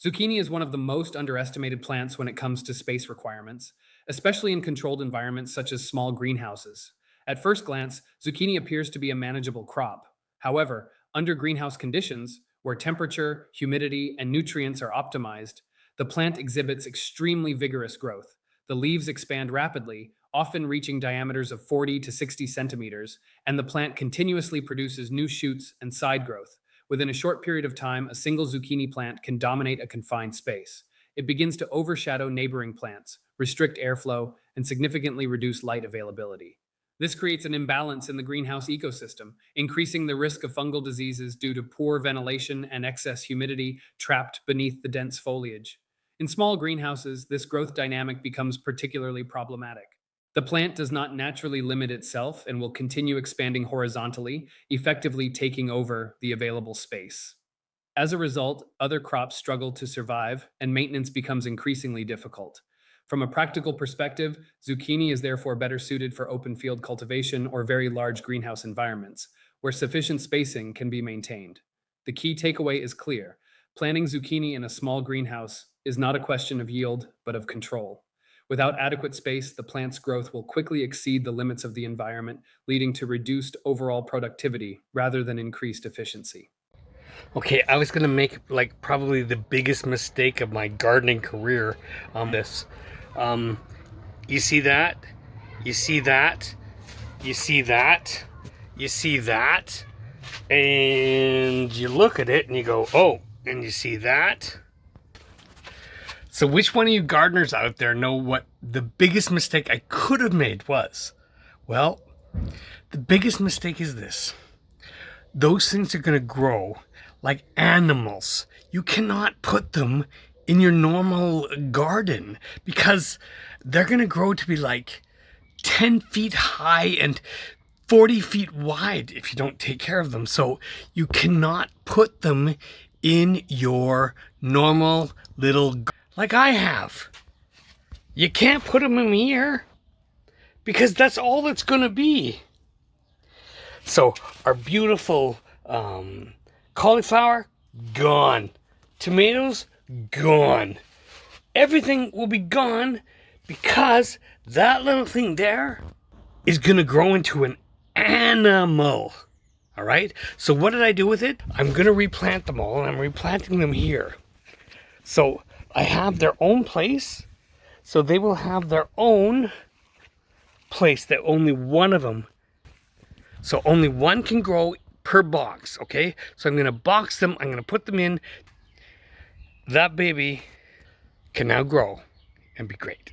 Zucchini is one of the most underestimated plants when it comes to space requirements, especially in controlled environments such as small greenhouses. At first glance, zucchini appears to be a manageable crop. However, under greenhouse conditions, where temperature, humidity, and nutrients are optimized, the plant exhibits extremely vigorous growth. The leaves expand rapidly, often reaching diameters of 40 to 60 centimeters, and the plant continuously produces new shoots and side growth. Within a short period of time, a single zucchini plant can dominate a confined space. It begins to overshadow neighboring plants, restrict airflow, and significantly reduce light availability. This creates an imbalance in the greenhouse ecosystem, increasing the risk of fungal diseases due to poor ventilation and excess humidity trapped beneath the dense foliage. In small greenhouses, this growth dynamic becomes particularly problematic. The plant does not naturally limit itself and will continue expanding horizontally, effectively taking over the available space. As a result, other crops struggle to survive and maintenance becomes increasingly difficult. From a practical perspective, zucchini is therefore better suited for open field cultivation or very large greenhouse environments, where sufficient spacing can be maintained. The key takeaway is clear. Planting zucchini in a small greenhouse is not a question of yield, but of control. Without adequate space, the plant's growth will quickly exceed the limits of the environment, leading to reduced overall productivity rather than increased efficiency. Okay, I was gonna make like probably the biggest mistake of my gardening career on this. Um, you see that? You see that? You see that? You see that? And you look at it and you go, oh, and you see that? So which one of you gardeners out there know what the biggest mistake I could have made was? Well, the biggest mistake is this. Those things are going to grow like animals. You cannot put them in your normal garden because they're going to grow to be like 10 feet high and 40 feet wide if you don't take care of them. So you cannot put them in your normal little like I have. You can't put them in here because that's all it's going to be. So our beautiful cauliflower, gone. Tomatoes, gone. Everything will be gone because that little thing there is going to grow into an animal. All right? So what did I do with it? I'm going to replant them all, and I'm replanting them here. So I have their own place. So they will have their own place that only one of them. So only one can grow per box, okay? So I'm going to box them. I'm going to put them in. That baby can now grow and be great.